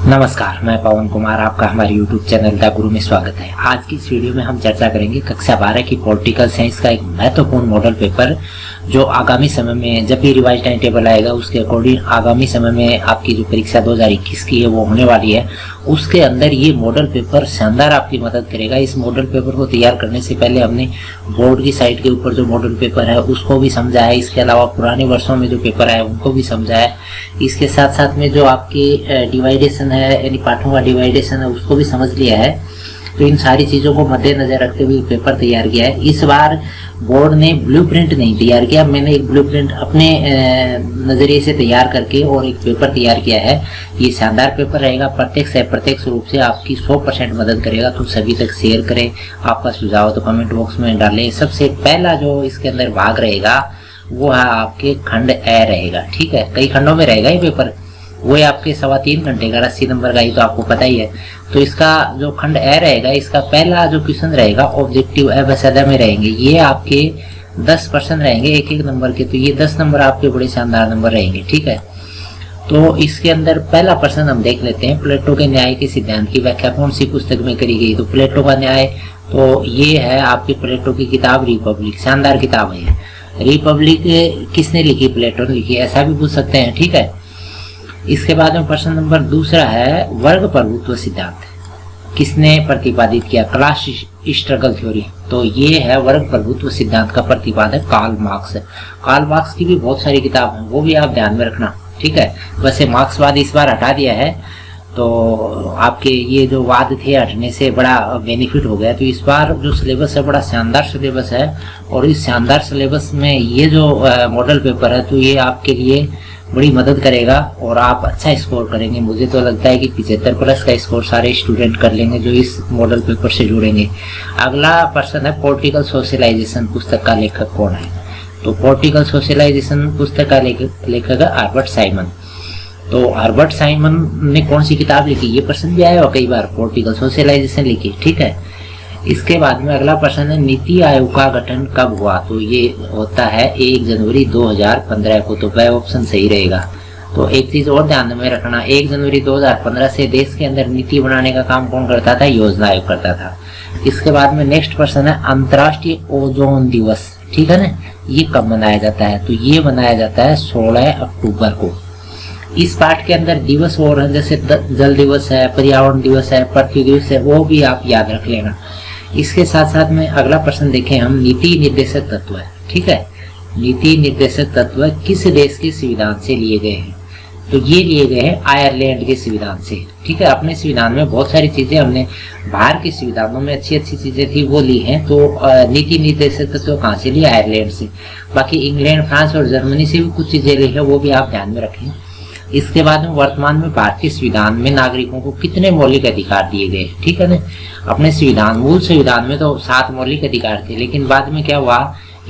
नमस्कार, मैं पवन कुमार, आपका हमारे YouTube चैनल द गुरु में स्वागत है। आज की इस वीडियो में हम चर्चा करेंगे कक्षा 12 की पॉलिटिकल साइंस का एक महत्वपूर्ण मॉडल पेपर जो आगामी समय में जब भी रिवाइज टाइम टेबल आएगा उसके अकॉर्डिंग आगामी समय में आपकी जो परीक्षा 2021 की है वो होने वाली है। उसके अंदर ये मॉडल पेपर शानदार आपकी मदद करेगा। इस मॉडल पेपर को तैयार करने से पहले हमने बोर्ड की साइट के ऊपर जो मॉडल पेपर है उसको भी समझा है, इसके अलावा पुराने वर्षों में जो पेपर आए उनको भी समझा है। इसके साथ साथ में जो आपकी डिवाइडेशन है यानी पाठों का डिवाइडेशन है उसको भी समझ लिया है। तो इन सारी चीज़ों को मद्देनजर रखते हुए पेपर तैयार किया है। इस बार बोर्ड ने ब्लूप्रिंट नहीं तैयार किया, मैंने एक ब्लूप्रिंट अपने नज़रिए से तैयार करके और एक पेपर तैयार किया है। ये शानदार पेपर रहेगा, प्रत्यक्ष या अप्रत्यक्ष रूप से आपकी 100% मदद करेगा। तो सभी तक शेयर करें, आपका सुझाव तो कमेंट बॉक्स में डालें। सबसे पहला जो इसके अंदर भाग रहेगा वो है आपके खंड ए रहेगा। ठीक है, कई खंडों में रहेगा ये पेपर, वो है आपके 3.25 घंटे का 80 नंबर का, ही तो आपको पता ही है। तो इसका जो खंड ए रहेगा, इसका पहला जो क्वेश्चन रहेगा ऑब्जेक्टिव एबसदा में रहेंगे। ये आपके 10% रहेंगे एक एक नंबर के, तो ये 10 नंबर आपके बड़े शानदार नंबर रहेंगे। ठीक है, तो इसके अंदर पहला प्रश्न हम देख लेते हैं। प्लेटो के न्याय के सिद्धांत की व्याख्या कौन सी पुस्तक में करी गई? तो प्लेटो का न्याय तो ये है आपकी प्लेटो की किताब रिपब्लिक, शानदार किताब है। रिपब्लिक किसने लिखी? प्लेटो ने लिखी, ऐसा भी पूछ सकते हैं। ठीक है, इसके बाद में प्रश्न नंबर दूसरा है वर्ग प्रभुत्व सिद्धांत किसने प्रतिपादित किया? Class struggle theory. तो ये है वर्ग प्रभुत्व सिद्धांत का प्रतिपादक कार्ल मार्क्स है। कार्ल मार्क्स की भी बहुत सारी किताब है, वो भी आप ध्यान में रखना। ठीक है, वैसे मार्क्सवाद इस बार हटा दिया है, तो आपके ये जो वाद थे हटने से बड़ा बेनिफिट हो गया। तो इस बार जो सिलेबस है बड़ा शानदार सिलेबस है, और इस शानदार सिलेबस में ये जो मॉडल पेपर है तो ये आपके लिए बड़ी मदद करेगा और आप अच्छा स्कोर करेंगे। मुझे तो लगता है कि 75+ का स्कोर सारे स्टूडेंट कर लेंगे जो इस मॉडल पेपर से जुड़ेंगे। अगला प्रश्न है पॉलिटिकल सोशलाइजेशन पुस्तक का लेखक कौन है? तो पॉलिटिकल सोशलाइजेशन पुस्तक का लेखक है हर्बर्ट साइमन। तो हर्बर्ट साइमन ने कौन सी किताब लिखी? ये प्रश्न भी आया कई बार, पॉलिटिकल सोशलाइजेशन लिखी। ठीक है, इसके बाद में अगला प्रश्न है नीति आयोग का गठन कब हुआ? तो ये होता है 1 जनवरी 2015 को, तो वह ऑप्शन सही रहेगा। तो एक चीज और ध्यान में रखना, 1 जनवरी 2015 से देश के अंदर नीति बनाने का काम कौन करता था? योजना आयोग करता था। इसके बाद में नेक्स्ट प्रश्न है अंतर्राष्ट्रीय ओजोन दिवस। ठीक है ना, ये कब मनाया जाता है? तो ये मनाया जाता है 16 अक्टूबर को। इस पाठ के अंदर दिवस और है, जैसे जल दिवस है, पर्यावरण दिवस है, पृथ्वी दिवस है, वो भी आप याद रख लेना। इसके साथ साथ में अगला प्रश्न देखें हम, नीति निर्देशक तत्व है। ठीक है, नीति निर्देशक तत्व किस देश के संविधान से लिए गए हैं? तो ये लिए गए हैं आयरलैंड के संविधान से। ठीक है, अपने संविधान में बहुत सारी चीजें हमने बाहर के संविधानों में अच्छी अच्छी चीजें थी वो ली हैं, तो नीति निर्देशक तत्व कहाँ से लिए? आयरलैंड से। बाकी इंग्लैंड, फ्रांस और जर्मनी से भी कुछ चीजें ली है, वो भी आप ध्यान में रखें। इसके बाद में वर्तमान में भारतीय संविधान में नागरिकों को कितने मौलिक अधिकार दिए गए? ठीक है ना, अपने संविधान मूल संविधान में तो 7 मौलिक अधिकार थे, लेकिन बाद में क्या हुआ,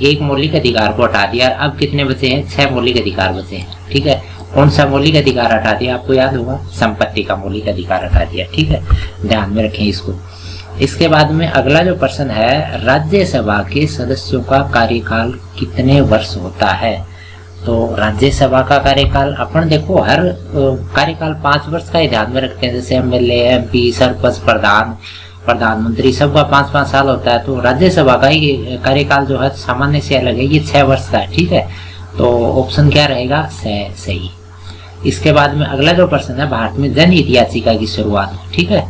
एक मौलिक अधिकार को हटा दिया। अब कितने बचे हैं? 6 मौलिक अधिकार बचे हैं। ठीक है, कौन सा मौलिक अधिकार हटा दिया? आपको याद होगा, संपत्ति का मौलिक अधिकार हटा दिया। ठीक है, ध्यान में रखें इसको। इसके बाद में अगला जो प्रश्न है, राज्यसभा के सदस्यों का कार्यकाल कितने वर्ष होता है? तो राज्यसभा का कार्यकाल अपन देखो हर कार्यकाल 5 वर्ष का ही ध्यान में रखते हैं, जैसे MLA, MP, सरपंच, प्रधानमंत्री सबका 5-5 साल होता है। तो राज्यसभा का ही कार्यकाल जो है सामान्य से अलग है, ये 6 वर्ष का है। ठीक है, तो ऑप्शन क्या रहेगा? सही। इसके बाद में अगला जो प्रश्न है, भारत में जनहित याचिका की शुरुआत। ठीक है,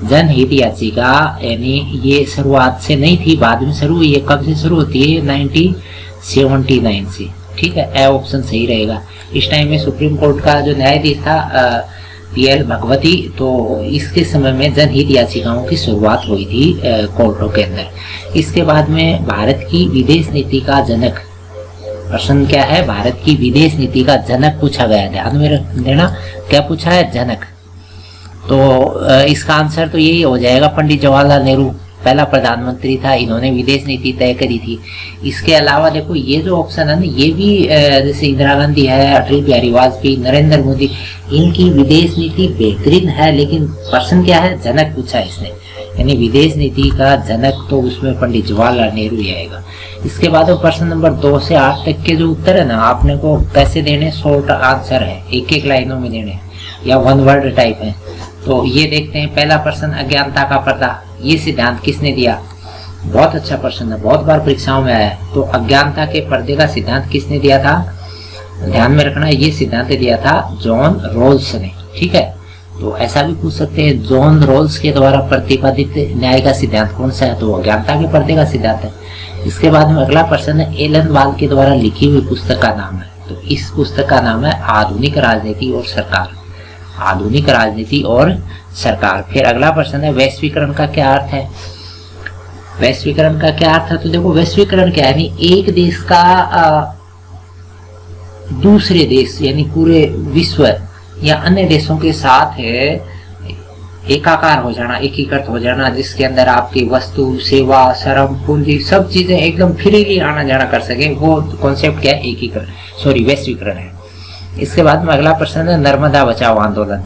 जनहित याचिका यानी ये शुरुआत से नहीं थी, बाद में शुरू हुई है। कब से शुरू होती है? 1979 से। ठीक है, ए ऑप्शन सही रहेगा। इस टाइम में सुप्रीम कोर्ट का जो न्यायाधीश था PL भगवती, तो इसके समय में जनहित याचिकाओं की शुरुआत हुई थी कोर्टों के अंदर। इसके बाद में भारत की विदेश नीति का जनक, प्रश्न क्या है? भारत की विदेश नीति का जनक पूछा गया, ध्यान में रख देना। क्या पूछा है? जनक। तो इसका आंसर तो यही हो जाएगा, पंडित जवाहरलाल नेहरू पहला प्रधानमंत्री था, इन्होंने विदेश नीति तय करी थी। इसके अलावा देखो ये जो ऑप्शन है ना, ये भी जैसे इंदिरा गांधी है, अटल बिहारी वाजपेयी, नरेंद्र मोदी, इनकी विदेश नीति बेहतरीन है, लेकिन प्रश्न क्या है? जनक पूछा है इसने, यानी विदेश नीति का जनक तो उसमें पंडित जवाहरलाल नेहरू ही आएगा। इसके बाद प्रश्न नंबर 2 से 8 तक के जो उत्तर है ना, आपने को कैसे देने, शॉर्ट आंसर है, एक एक लाइनों में देने या वन वर्ड टाइप है। तो ये देखते हैं पहला प्रश्न, अज्ञानता का पर्दा, ये सिद्धांत किसने दिया? बहुत अच्छा प्रश्न है, बहुत बार परीक्षाओं में आया है। तो अज्ञानता के पर्दे का सिद्धांत किसने दिया था? ध्यान में रखना, ये सिद्धांत दिया था जॉन रॉल्स ने। ठीक है, तो ऐसा भी पूछ सकते हैं, जॉन रॉल्स के द्वारा प्रतिपादित न्याय का सिद्धांत कौन सा है? तो अज्ञानता के पर्दे का सिद्धांत है। इसके बाद में अगला प्रश्न है, एलन बाल के द्वारा लिखी हुई पुस्तक का नाम है। तो इस पुस्तक का नाम है आधुनिक राजनीति और सरकार। आधुनिक राजनीति और सरकार। फिर अगला प्रश्न है, वैश्वीकरण का क्या अर्थ है? वैश्वीकरण का क्या अर्थ है? तो देखो, वैश्वीकरण क्या है? एक देश का दूसरे देश यानी पूरे विश्व या अन्य देशों के साथ एकाकार हो जाना, एकीकृत हो जाना, जिसके अंदर आपकी वस्तु, सेवा, श्रम, पूंजी सब चीजें एकदम फ्रीली आना जाना कर सके, वो कॉन्सेप्ट क्या है? एकीकरण, सॉरी वैश्वीकरण है। इसके बाद में अगला प्रश्न है, नर्मदा बचाओ आंदोलन।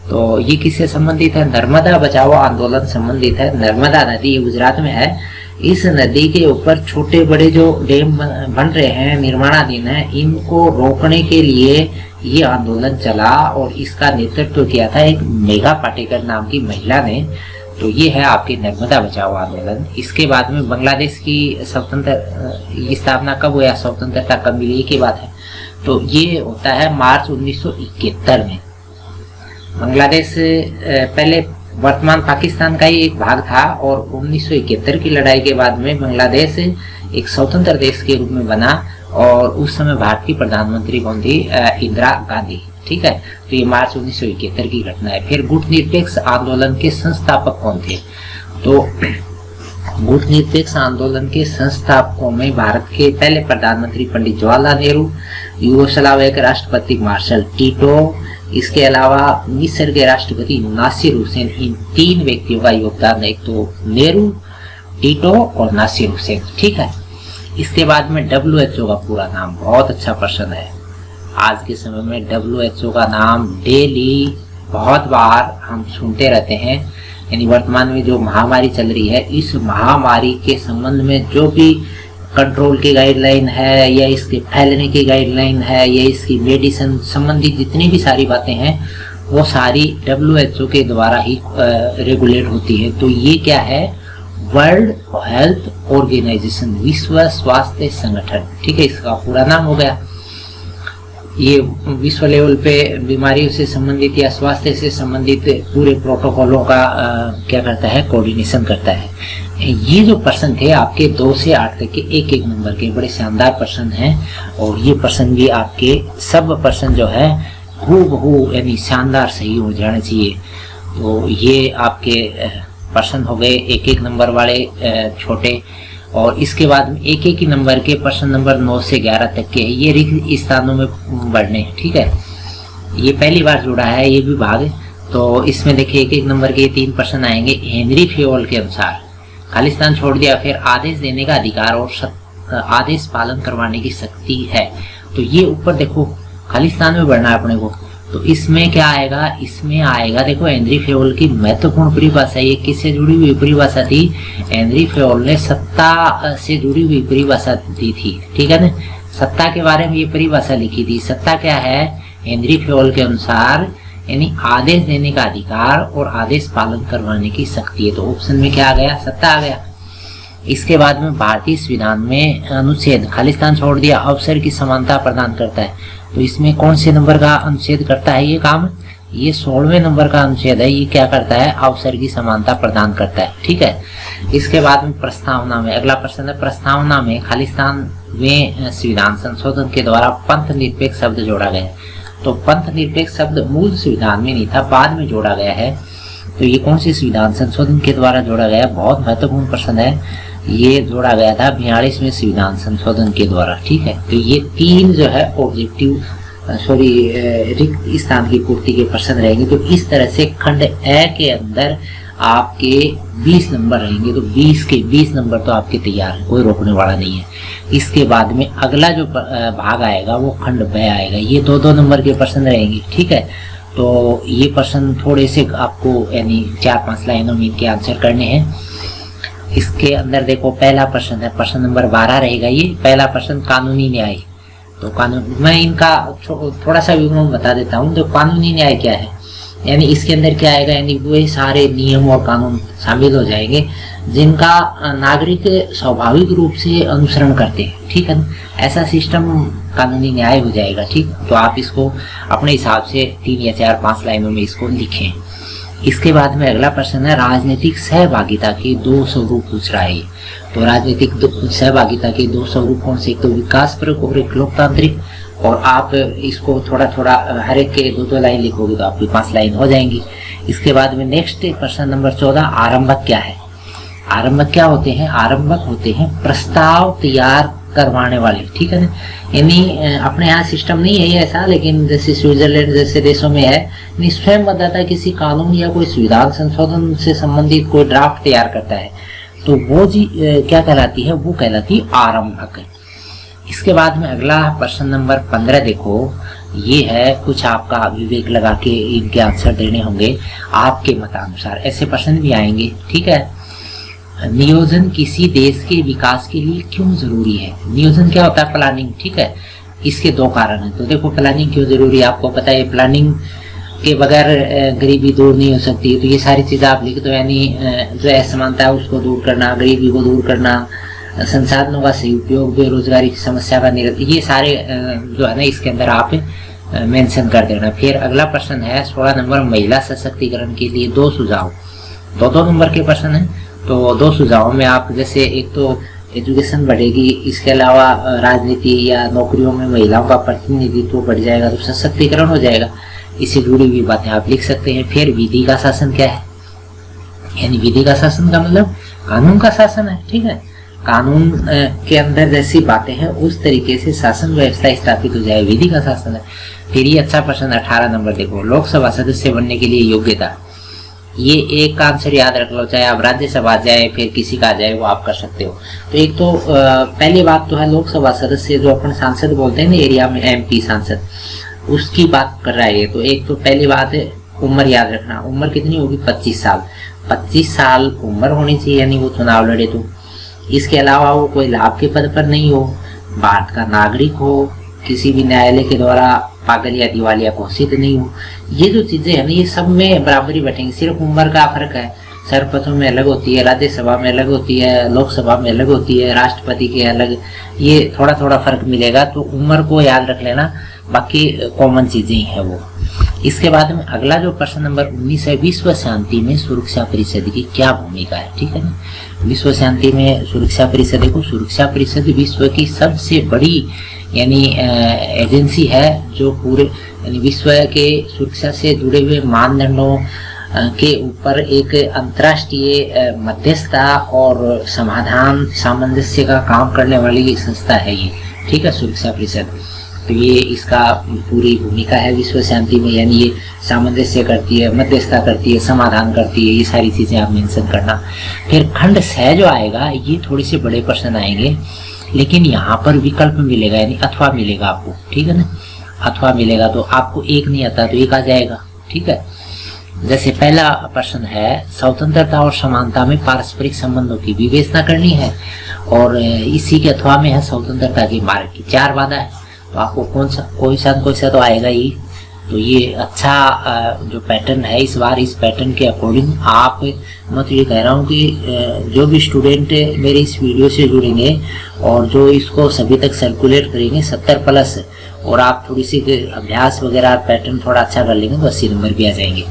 तो ये किससे संबंधित है? नर्मदा बचाओ आंदोलन संबंधित है। नर्मदा नदी गुजरात में है। इस नदी के ऊपर छोटे बड़े जो डैम बन रहे हैं, निर्माणाधीन है, इनको रोकने के लिए ये आंदोलन चला और इसका नेतृत्व किया था एक मेघा पाटेकर नाम की महिला ने। तो ये है आपकी नर्मदा बचाओ आंदोलन। इसके बाद में बांग्लादेश की स्वतंत्र स्थापना कब हुआ, स्वतंत्रता कब मिली, ये की बात है। तो ये होता है मार्च 1971 में। बांग्लादेश पहले वर्तमान पाकिस्तान का ही एक भाग था और 1971 की लड़ाई के बाद में बांग्लादेश एक स्वतंत्र देश के रूप में बना और उस समय भारत की प्रधानमंत्री कौन थी? इंदिरा गांधी। ठीक है, तो ये मार्च 1971 की घटना है। फिर गुट निरपेक्ष आंदोलन के संस्थापक कौन थे? तो गुट निरपेक्ष आंदोलन के संस्थापकों में भारत के पहले प्रधानमंत्री पंडित जवाहरलाल नेहरू, यूगोस्लाविया के राष्ट्रपति मार्शल टीटो, इसके अलावा मिस्र के राष्ट्रपति नासिर हुसैन, इन 3 व्यक्तियों का योगदान है। एक तो नेहरू, टीटो और नासिर हुसैन। ठीक है, इसके बाद में WHO का पूरा नाम, बहुत अच्छा प्रश्न है। आज के समय में WHO का नाम डेली बहुत बार हम सुनते रहते हैं। यानी वर्तमान में जो महामारी चल रही है, इस महामारी के संबंध में जो भी कंट्रोल की गाइडलाइन है या इसके फैलने की गाइडलाइन है या इसकी मेडिसिन संबंधित जितनी भी सारी बातें हैं, वो सारी WHO के द्वारा ही रेगुलेट होती है। तो ये क्या है? वर्ल्ड हेल्थ ऑर्गेनाइजेशन, विश्व स्वास्थ्य संगठन। ठीक है, इसका पूरा नाम हो गया। ये विश्व लेवल पे बीमारियों से संबंधित या स्वास्थ्य से संबंधित पूरे प्रोटोकॉलों का क्या करता है? कोऑर्डिनेशन करता है। ये जो प्रश्न थे आपके 2 से 8 तक के एक एक नंबर के बड़े शानदार प्रश्न हैं और ये प्रश्न भी आपके सब प्रश्न जो है हूबहू यानी शानदार सही हो जाने चाहिए। तो ये आपके प्रश्न हो गए एक एक नंबर वाले छोटे, और इसके बाद एक एक ही नंबर के प्रश्न नंबर 9 से 11 तक के ये रिक्त स्थानों में बढ़ने। ठीक है, ये पहली बार जुड़ा है ये विभाग। तो इसमें देखिए एक एक नंबर के 3 प्रश्न आएंगे। हेनरी फेयोल के अनुसार खालिस्तान छोड़ दिया, फिर आदेश देने का अधिकार और आदेश पालन करवाने की शक्ति है। तो ये ऊपर देखो खालिस्तान में बढ़ना है अपने को। तो इसमें क्या आएगा? इसमें आएगा देखो हेनरी फेयोल की महत्वपूर्ण परिभाषा। ये किससे जुड़ी हुई परिभाषा थी? हेनरी फेयोल ने सत्ता से जुड़ी हुई परिभाषा दी थी। ठीक है ना, सत्ता के बारे में ये परिभाषा लिखी थी। सत्ता क्या है? हेनरी फेयोल के अनुसार यानी आदेश देने का अधिकार और आदेश पालन करवाने की शक्ति है। तो ऑप्शन में क्या आ गया? सत्ता आ गया। इसके बाद में भारतीय संविधान में अनुच्छेद खालिस्तान छोड़ दिया अवसर की समानता प्रदान करता है। तो इसमें कौन से नंबर का अनुच्छेद करता है ये काम? ये 16वें नंबर का अनुच्छेद है। ये क्या करता है? अवसर की समानता प्रदान करता है। ठीक है, इसके बाद में प्रस्तावना में अगला प्रश्न है, प्रस्तावना में खालिस्तान में संविधान संशोधन के द्वारा पंथ निरपेक्ष शब्द जोड़ा गया। तो पंथ निरपेक्ष शब्द मूल संविधान में नहीं था, बाद में जोड़ा गया है। तो ये कौन सी संविधान संशोधन के द्वारा जोड़ा गया? बहुत महत्वपूर्ण प्रश्न है। ये जोड़ा गया था 42वें संविधान संशोधन के द्वारा। ठीक है, तो ये 3 जो है ऑब्जेक्टिव रिक्त स्थान की पूर्ति के प्रश्न रहेंगे। तो इस तरह से खंड ए के अंदर आपके 20 नंबर रहेंगे। तो 20 के 20 नंबर तो आपके तैयार है, कोई रोकने वाला नहीं है। इसके बाद में अगला जो भाग आएगा वो खंड ब आएगा। ये 2-2 नंबर के प्रश्न रहेंगे। ठीक है, तो ये प्रश्न थोड़े से आपको यानी 4-5 लाइनों में इनके आंसर करने हैं। इसके अंदर देखो पहला प्रश्न है, प्रश्न नंबर 12 रहेगा ये। पहला प्रश्न कानूनी न्याय। तो कानून, मैं इनका थोड़ा सा विवरण बता देता हूँ। तो कानूनी न्याय क्या है, यानी इसके अंदर क्या आएगा, यानी वो सारे नियम और कानून शामिल हो जाएंगे जिनका नागरिक स्वाभाविक रूप से अनुसरण करते हैं, ठीक है ना। ऐसा सिस्टम कानूनी न्याय हो जाएगा, ठीक। तो आप इसको अपने हिसाब से 3 या 4 5 लाइनों में इसको लिखें। इसके बाद में अगला प्रश्न है राजनीतिक सहभागिता के 2 स्वरूप पूछ रहा है। तो राजनीतिक सहभागिता के 2 स्वरूप कौन से, एक तो विकासपरक और एक लोकतांत्रिक। और आप इसको थोड़ा थोड़ा हर एक के 2-2 लाइन लिखोगे तो आपकी 5 लाइन हो जाएंगी। इसके बाद में नेक्स्ट प्रश्न नंबर 14, आरंभक क्या है। आरंभक क्या होते हैं, आरंभक होते हैं प्रस्ताव तैयार करवाने वाले, ठीक है ना। यानी अपने यहाँ सिस्टम नहीं है ये ऐसा, लेकिन जैसे स्विट्जरलैंड जैसे देशों में है, स्वयं मतदाता किसी कानून या कोई संविधान संशोधन से संबंधित कोई ड्राफ्ट तैयार करता है तो वो जी क्या कहलाती है, वो कहलाती है आरंभक। इसके बाद में अगला प्रश्न नंबर 15 देखो, ये है कुछ आपका विवेक लगा के इनके आंसर देने होंगे आपके मतानुसार। ऐसे प्रश्न भी आएंगे, ठीक है। नियोजन किसी देश के विकास के लिए क्यों जरूरी है। नियोजन क्या होता है, प्लानिंग, ठीक है। इसके 2 कारण हैं। तो देखो प्लानिंग क्यों जरूरी है, आपको पता है प्लानिंग के बगैर गरीबी दूर नहीं हो सकती। तो ये सारी चीजें आप लिख दो, यानी जो असमानता है उसको दूर करना, गरीबी को दूर करना, संसाधनों का सही उपयोग, बेरोजगारी की समस्या का निराकरण, ये सारे जो है ना इसके अंदर आप मेंशन कर देना। फिर अगला प्रश्न है 16 नंबर, महिला सशक्तिकरण के लिए 2 सुझाव। 2-2 नंबर के प्रश्न है। तो 2 सुझावों में आप जैसे एक तो एजुकेशन बढ़ेगी, इसके अलावा राजनीति या नौकरियों में महिलाओं का प्रतिनिधित्व बढ़ जाएगा, तो सशक्तिकरण हो जाएगा। इससे जुड़ी हुई बातें आप लिख सकते हैं। फिर विधि का शासन क्या है, यानी विधि का शासन का मतलब कानून का शासन है, ठीक है। कानून के अंदर जैसी बातें हैं उस तरीके से शासन व्यवस्था स्थापित हो जाए, विधि का शासन है। फिर ये अच्छा प्रश्न 18 नंबर देखो, लोकसभा सदस्य बनने के लिए योग्यता। ये एक आंसर याद रख लो, चाहे आप राज्यसभा जाए फिर किसी का जाए वो आप कर सकते हो। तो एक तो पहली बात तो है लोकसभा सदस्य जो अपन सांसद बोलते हैं ना एरिया में, MP सांसद, उसकी बात कर रहा है। तो एक तो पहली बात है उम्र याद रखना, उम्र कितनी होगी, 25 साल। 25 साल उम्र होनी चाहिए, यानी वो चुनाव लड़े तो। इसके अलावा वो कोई लाभ के पद पर नहीं हो, भारत का नागरिक हो, किसी भी न्यायालय के द्वारा पागल या दिवालिया घोषित नहीं हो। ये जो चीजें है ना ये सब में बराबरी बैठेंगी। सिर्फ उम्र का फर्क है, सरपंचों में अलग होती है, राज्यसभा में अलग होती है, लोकसभा में अलग होती है, राष्ट्रपति के अलग, ये थोड़ा थोड़ा फर्क मिलेगा। तो उम्र को याद रख लेना, बाकी कॉमन चीजें ही है वो। इसके बाद में अगला जो प्रश्न नंबर 19 है, विश्व शांति में सुरक्षा परिषद की क्या भूमिका है, ठीक है ना। विश्व शांति में सुरक्षा परिषद, देखो सुरक्षा परिषद विश्व की सबसे बड़ी यानी एजेंसी है जो पूरे यानी विश्व के सुरक्षा से जुड़े हुए मानदंडों के ऊपर एक अंतर्राष्ट्रीय मध्यस्थता और समाधान सामंजस्य का काम करने वाली संस्था है ये, ठीक है, सुरक्षा परिषद। तो ये इसका पूरी भूमिका है विश्व शांति में, यानी ये सामंजस्य करती है, मध्यस्थता करती है, समाधान करती है, ये सारी चीजें आप मेंशन करना। फिर खंड 6 जो आएगा ये थोड़े से बड़े प्रश्न आएंगे, लेकिन यहाँ पर विकल्प मिलेगा, यानी अथवा मिलेगा आपको, ठीक है ना। अथवा मिलेगा तो आपको एक नहीं आता तो एक आ जाएगा, ठीक है। जैसे पहला प्रश्न है स्वतंत्रता और समानता में पारस्परिक संबंधों की विवेचना करनी है, और इसी के अथवा में है स्वतंत्रता के मार्ग की 4 बाधा है। तो आपको कोई सा तो आएगा ही। तो ये अच्छा जो पैटर्न है इस बार, इस पैटर्न के अकॉर्डिंग आप, मैं तो ये कह रहा हूँ कि जो भी स्टूडेंट मेरे इस वीडियो से जुड़ेंगे और जो इसको सभी तक सर्कुलेट करेंगे 70+ और आप थोड़ी सी अभ्यास वगैरह पैटर्न थोड़ा अच्छा कर लेंगे तो 80 नंबर भी आ जाएंगे।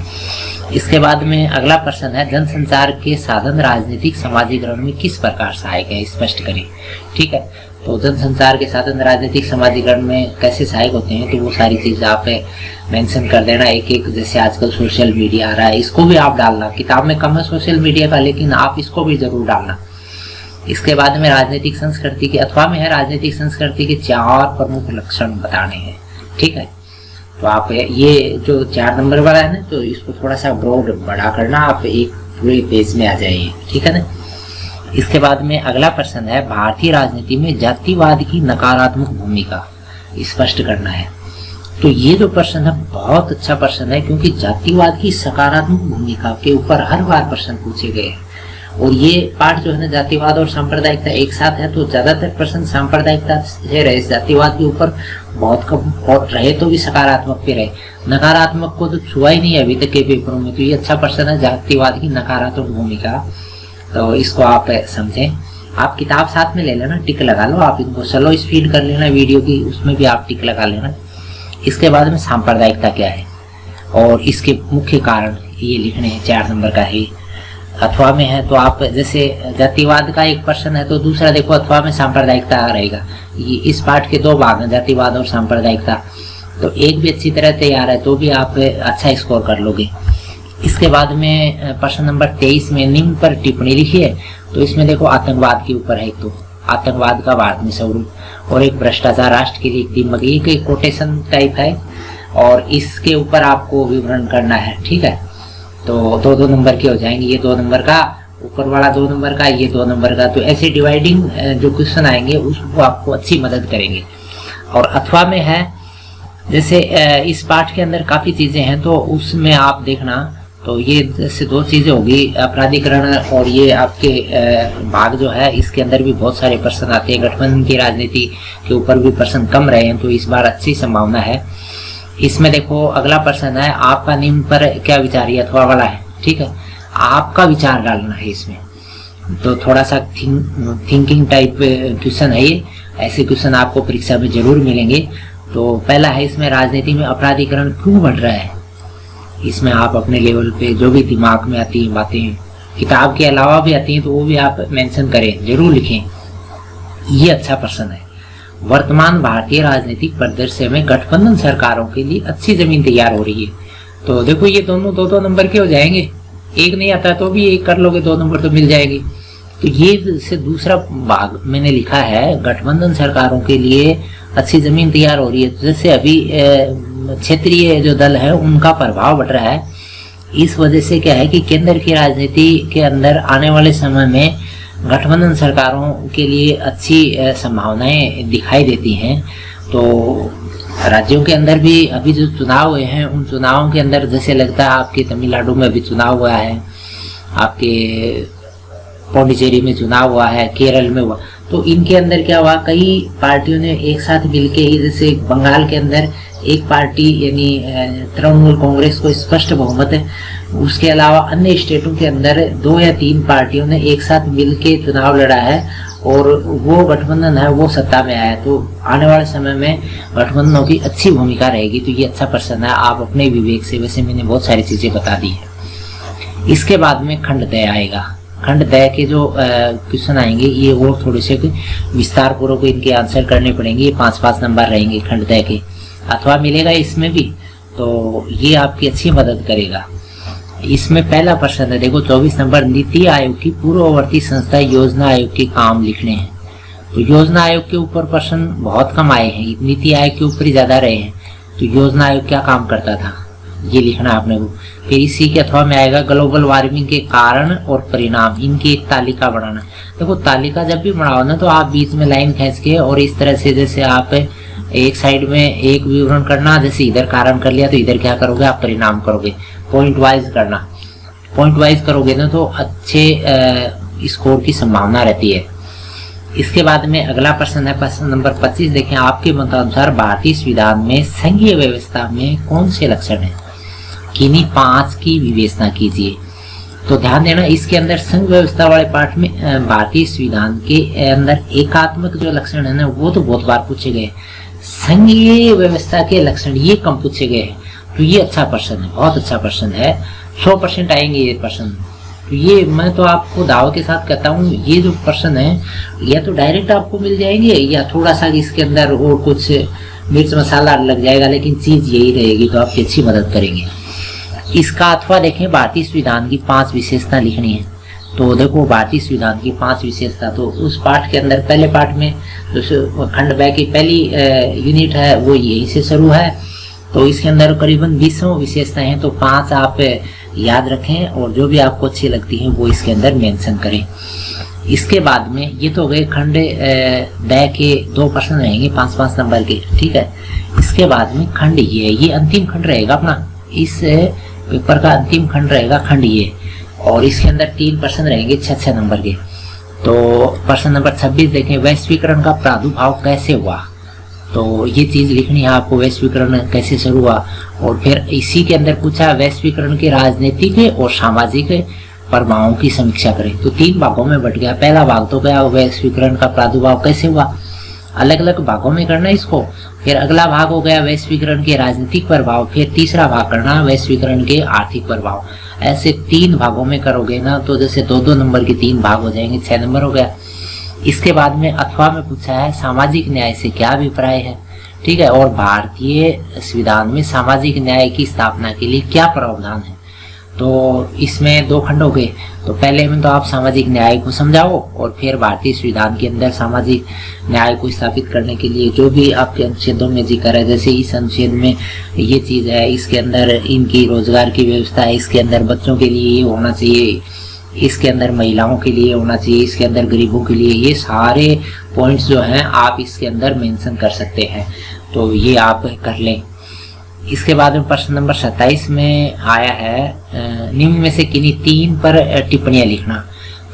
इसके बाद में अगला प्रश्न है जनसंचार के साधन राजनीतिक समाजीकरण में किस प्रकार सहायक है, स्पष्ट करें, ठीक है। तो जनसंचार के साधन राजनीतिक समाजीकरण में कैसे सहायक होते हैं, तो वो सारी चीज आप मेंशन कर देना एक एक। जैसे आजकल सोशल मीडिया आ रहा है, इसको भी आप डालना, किताब में कम है सोशल मीडिया का, लेकिन आप इसको भी जरूर डालना। इसके बाद में राजनीतिक संस्कृति के अथवा में है राजनीतिक संस्कृति के 4 प्रमुख लक्षण बताने हैं, ठीक है। तो आप ये जो 4 नंबर वाला है ना, तो इसको थोड़ा सा ब्रॉड बड़ा करना, आप एक पूरे पेज में आ जाइए, ठीक है ना। इसके बाद में अगला प्रश्न है भारतीय राजनीति में जातिवाद की नकारात्मक भूमिका स्पष्ट करना है। तो ये जो प्रश्न है बहुत अच्छा प्रश्न है, क्योंकि जातिवाद की सकारात्मक भूमिका के ऊपर हर बार प्रश्न पूछे गए हैं और ये पाठ जो है ना जातिवाद और सांप्रदायिकता एक साथ है, तो ज्यादातर प्रश्न सांप्रदायिकता से रहे, जातिवाद के ऊपर बहुत कम और रहे तो भी सकारात्मक पे रहे। नकारात्मक को तो छुआ ही नहीं अभी तक के पेपरों में, तो ये अच्छा प्रश्न है जातिवाद की नकारात्मक भूमिका। तो इसको आप समझें। आप किताब साथ में ले लेना, टिक लगा लो, आप इनको स्लो स्पीड कर लेना वीडियो की, उसमें भी आप टिक लगा लेना। इसके बाद में सांप्रदायिकता क्या है और इसके मुख्य कारण ये लिखने हैं, 4 नंबर का है। अथवा में है तो आप जैसे जातिवाद का एक प्रश्न है तो दूसरा देखो अथवा में सांप्रदायिकता रहेगा। ये इस पाठ के 2 भाग हैं, जातिवाद और सांप्रदायिकता, तो एक भी अच्छी तरह तैयार है तो भी आप अच्छा स्कोर कर लोगे। इसके बाद में प्रश्न नंबर 23 में निम्न पर टिप्पणी लिखी है, तो इसमें देखो आतंकवाद के ऊपर है, एक तो आतंकवाद का भारत में स्वरूप और एक भ्रष्टाचार राष्ट्र के लिए एक दिमाग, ये कोटेशन टाइप है और इसके ऊपर आपको विवरण करना है। ठीक है, तो 2-2 नंबर के हो जाएंगे, ये 2 नंबर का, ऊपर वाला 2 नंबर का, ये 2 नंबर का। तो ऐसे डिवाइडिंग जो क्वेश्चन आएंगे उसको आपको अच्छी मदद करेंगे। और अथवा में है जैसे इस पाठ के अंदर काफी चीजें हैं तो उसमें आप देखना, तो ये जैसे 2 चीजें होगी, अपराधीकरण और ये आपके भाग जो है इसके अंदर भी बहुत सारे प्रश्न आते हैं। गठबंधन की राजनीति के ऊपर भी प्रश्न कम रहे हैं तो इस बार अच्छी संभावना है। इसमें देखो अगला प्रश्न है, आपका निम्न पर क्या विचार, ये अथवा वाला है। ठीक है, आपका विचार डालना है इसमें, तो थोड़ा सा थिंकिंग टाइप क्वेश्चन है ये, ऐसे क्वेश्चन आपको परीक्षा में जरूर मिलेंगे। तो पहला है इसमें, राजनीति में अपराधीकरण क्यों बढ़ रहा है। इसमें आप अपने लेवल पे जो भी दिमाग में आती हैं बातें, किताब के अलावा भी आती हैं, तो वो भी आप मेंशन करें, जरूर लिखें। ये अच्छा प्रश्न है। वर्तमान भारतीय राजनीतिक परिदृश्य में गठबंधन सरकारों के लिए अच्छी जमीन तैयार हो रही है। तो देखो ये दोनों 2-2 नंबर के हो जाएंगे, एक नहीं आता तो भी एक कर लोगे, 2 नंबर तो मिल जाएंगे। तो ये से दूसरा भाग मैंने लिखा है, गठबंधन सरकारों के लिए अच्छी जमीन तैयार हो रही है। जैसे अभी क्षेत्रीय जो दल है उनका प्रभाव बढ़ रहा है, इस वजह से क्या है कि केंद्र की राजनीति के अंदर आने वाले समय में गठबंधन सरकारों के लिए अच्छी संभावनाएं दिखाई देती हैं। तो राज्यों के अंदर भी अभी जो चुनाव हुए हैं उन चुनावों के अंदर जैसे लगता है आपके तमिलनाडु में भी चुनाव हुआ है, आपके पौंडीचेरी में चुनाव हुआ है, केरल में हुआ, तो इनके अंदर क्या हुआ, कई पार्टियों ने एक साथ मिलके ही, जैसे बंगाल के अंदर एक पार्टी यानी तृणमूल कांग्रेस को स्पष्ट बहुमत है, उसके अलावा अन्य स्टेटों के अंदर 2 या 3 पार्टियों ने एक साथ मिलके चुनाव लड़ा है और वो गठबंधन है वो सत्ता में आया। तो आने वाले समय में गठबंधनों की अच्छी भूमिका रहेगी। तो ये अच्छा प्रश्न है, आप अपने विवेक से, वैसे मैंने बहुत सारी चीजें बता दी है। इसके बाद में खंड दय आएगा। खंड दय के जो क्वेश्चन आएंगे ये और थोड़े से विस्तार पूर्वक इनके आंसर करने पड़ेंगे। ये 5-5 नंबर रहेंगे खंड दय के, अथवा मिलेगा इसमें भी, तो ये आपकी अच्छी मदद करेगा। इसमें पहला प्रश्न है, देखो 24 नंबर, नीति आयोग की पूर्ववर्ती संस्था योजना आयोग के काम लिखने हैं। तो योजना आयोग के ऊपर प्रश्न बहुत कम आए हैं, नीति आयोग के ऊपर ही ज्यादा रहे हैं। तो योजना आयोग क्या काम करता था ये लिखना आपने को। फिर इसी के अथवा में आएगा ग्लोबल वार्मिंग के कारण और परिणाम, इनकी एक तालिका बनाना। देखो तालिका जब भी बनाओ ना तो आप बीच में लाइन खींच के और इस तरह से, जैसे आप एक साइड में एक विवरण करना, जैसे इधर कारण कर लिया तो इधर क्या करोगे आप परिणाम करोगे, पॉइंट वाइज करना। पॉइंट वाइज करोगे ना तो अच्छे स्कोर की संभावना रहती है। इसके बाद में अगला प्रश्न है प्रश्न नंबर 25। देखें, आपके मतानुसार भारतीय संविधान में संघीय व्यवस्था में कौन से लक्षण हैं, किन्हीं 5 की विवेचना कीजिए। तो ध्यान देना, इसके अंदर संघ व्यवस्था वाले पाठ में भारतीय संविधान के अंदर एकात्मक जो लक्षण है ना वो तो बहुत बार पूछे गए, संघीय व्यवस्था के लक्षण ये कम पूछे गए हैं। तो ये अच्छा प्रश्न है, बहुत अच्छा प्रश्न है, 100% आएंगे ये प्रश्न। तो ये मैं तो आपको दावे के साथ कहता हूँ, ये जो प्रश्न है या तो डायरेक्ट आपको मिल जाएंगे या थोड़ा सा इसके अंदर और कुछ मिर्च मसाला लग जाएगा, लेकिन चीज यही रहेगी, तो आपकी अच्छी मदद करेंगे। इसका अथवा देखें, भारतीय संविधान की 5 विशेषता लिखनी है। तो देखो भारतीय संविधान की 5 विशेषता, तो उस पाठ के अंदर पहले पाठ में जो खंड ब की पहली यूनिट है वो यही से शुरू है। तो इसके अंदर करीबन 20 विशेषताएं हैं, तो 5 आप याद रखें और जो भी आपको अच्छी लगती हैं वो इसके अंदर मेंशन करें। इसके बाद में ये तो गए खंड ब के 2 प्रश्न रहेंगे 5-5 नंबर के, ठीक है। इसके बाद में खंड ये अंतिम खंड रहेगा अपना, इस पेपर का अंतिम खंड रहेगा खंड ये। और इसके अंदर 3 प्रश्न रहेंगे 6-6 नंबर के। तो प्रश्न नंबर 26 देखें, वैश्वीकरण का प्रादुर्भाव कैसे हुआ। तो ये चीज लिखनी है आपको, वैश्वीकरण कैसे शुरू हुआ। और फिर इसी के अंदर पूछा वैश्वीकरण के राजनीतिक और सामाजिक प्रभावों की समीक्षा करें। तो 3 भागों में बट गया। पहला भाग तो गया वैश्वीकरण का प्रादुर्भाव कैसे हुआ, अलग अलग भागों में करना इसको। फिर अगला भाग हो गया वैश्वीकरण के राजनीतिक प्रभाव। फिर तीसरा भाग करना वैश्वीकरण के आर्थिक प्रभाव। ऐसे 3 भागों में करोगे ना तो जैसे 2-2 नंबर के 3 भाग हो जाएंगे, 6 नंबर हो गया। इसके बाद में अथवा में पूछा है सामाजिक न्याय से क्या अभिप्राय है, ठीक है, और भारतीय संविधान में सामाजिक न्याय की स्थापना के लिए क्या प्रावधान है। तो इसमें 2 खंड हो गए। तो पहले में तो आप सामाजिक न्याय को समझाओ और फिर भारतीय संविधान के अंदर सामाजिक न्याय को स्थापित करने के लिए जो भी आपके अनुच्छेदों में जिक्र है, जैसे इस अनुच्छेद में ये चीज है, इसके अंदर इनकी रोजगार की व्यवस्था है, इसके अंदर बच्चों के लिए ये होना चाहिए, इसके अंदर महिलाओं के लिए होना चाहिए, इसके अंदर गरीबों के लिए, ये सारे पॉइंट्स जो हैं आप इसके अंदर मेंशन कर सकते हैं। तो ये आप कर लें। इसके बाद में प्रश्न नंबर 27 में आया है निम्न में से किन्हीं 3 पर टिप्पणियां लिखना।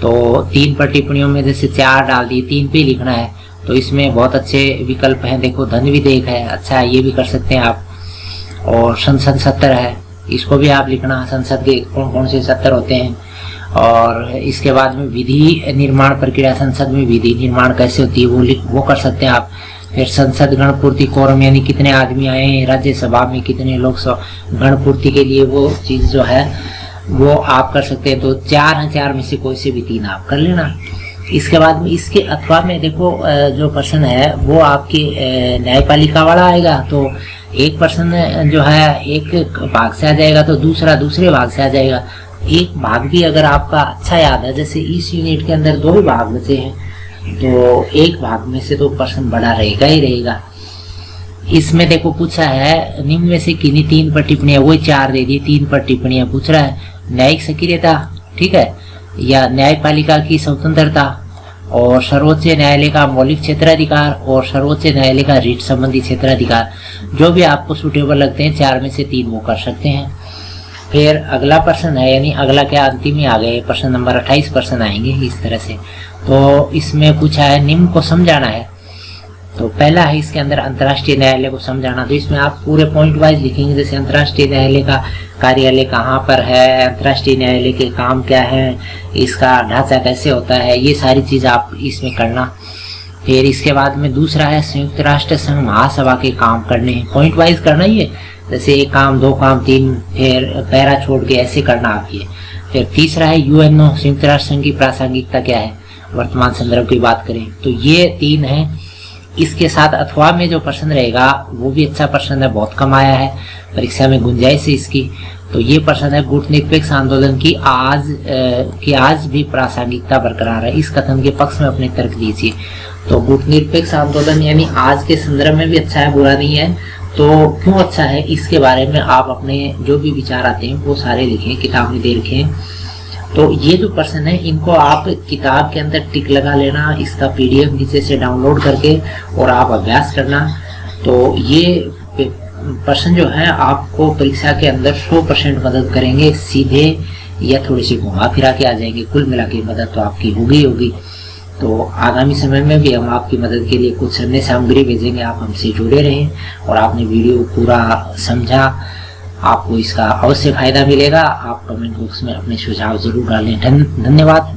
तो 3 पर टिप्पणियों में जैसे 4 डाल दी, 3 पे लिखना है। तो इसमें बहुत अच्छे विकल्प हैं, देखो धन विधेयक है, अच्छा ये भी कर सकते हैं आप। और संसद सत्र है, इसको भी आप लिखना, संसद के कौन कौन से सत्र होते हैं। और इसके बाद में विधि निर्माण प्रक्रिया, संसद में विधि निर्माण कैसे होती है वो कर सकते हैं आप। फिर संसद गणपूर्ति कोरम यानी कितने आदमी आए, राज्यसभा में कितने लोग गणपूर्ति के लिए वो चीज जो है वो आप कर सकते हैं। तो 4 में से कोई से भी 3 आप कर लेना। इसके बाद में इसके अथवा में देखो जो प्रश्न है वो आपकी न्यायपालिका वाला आएगा। तो एक प्रश्न जो है एक भाग से आ जाएगा तो दूसरा दूसरे भाग से आ जाएगा। एक भाग भी अगर आपका अच्छा याद है, जैसे इस यूनिट के अंदर 2 भाग बचे हैं तो एक भाग में से तो प्रश्न बड़ा रहेगा ही रहेगा। इसमें देखो पूछा है निम्न में से किन्हीं 3 पर टिप्पणियां, वही 4 दे दी, 3 पर टिप्पणियां पूछ रहा है। न्यायिक सक्रियता, ठीक है, या न्यायपालिका की स्वतंत्रता, और सर्वोच्च न्यायालय का मौलिक क्षेत्राधिकार, और सर्वोच्च न्यायालय का रीट संबंधी क्षेत्राधिकार। जो भी आपको सुटेबल लगते हैं 4 में से 3 वो कर सकते हैं। फिर अगला प्रश्न है, यानी अगला क्या अंतिम ही आ गए, प्रश्न नंबर 28 प्रश्न आएंगे इस तरह से। तो इसमें पूछा है निम्न को समझाना है। तो पहला है इसके अंदर अंतर्राष्ट्रीय न्यायालय को समझाना। तो इसमें आप पूरे पॉइंट वाइज लिखेंगे, जैसे अंतर्राष्ट्रीय न्यायालय का कार्यालय कहाँ पर है, अंतर्राष्ट्रीय न्यायालय के काम क्या है, इसका ढांचा कैसे होता है, ये सारी चीज आप इसमें करना। फिर इसके बाद में दूसरा है संयुक्त राष्ट्र संघ महासभा के काम करने हैं, पॉइंट वाइज करना ही, जैसे 1 काम 2 काम 3, फिर पैरा छोड़ के ऐसे करना आप ये। फिर तीसरा है यूएनओ, संयुक्त राष्ट्र संघ की प्रासंगिकता क्या है, वर्तमान संदर्भ की बात करें। तो ये 3 है। इसके साथ अथवा में जो प्रश्न रहेगा वो भी अच्छा प्रश्न है, बहुत कम आया है, परीक्षा में गुंजाइश है इसकी। तो ये प्रश्न है गुट निरपेक्ष आंदोलन की आज भी प्रासंगिकता बरकरार है, इस कथन के पक्ष में अपने तर्क दीजिए। तो गुट निरपेक्ष आंदोलन यानी आज के संदर्भ में भी अच्छा है, बुरा नहीं है। तो क्यों अच्छा है इसके बारे में आप अपने जो भी विचार आते हैं वो सारे लिखें, किताब में दे रखे हैं। तो ये जो प्रश्न है इनको आप किताब के अंदर टिक लगा लेना, इसका PDF नीचे से डाउनलोड करके और आप अभ्यास करना। तो ये प्रश्न जो है आपको परीक्षा के अंदर 100% मदद करेंगे, सीधे या थोड़ी सी घुमा फिरा के आ जाएंगे। कुल मिला के मदद तो आपकी होगी होगी। तो आगामी समय में भी हम आपकी मदद के लिए कुछ अन्य सामग्री भेजेंगे, आप हमसे जुड़े रहें। और आपने वीडियो पूरा समझा, आपको इसका अवश्य फायदा मिलेगा। आप कमेंट बॉक्स में अपने सुझाव जरूर डालें। धन्यवाद।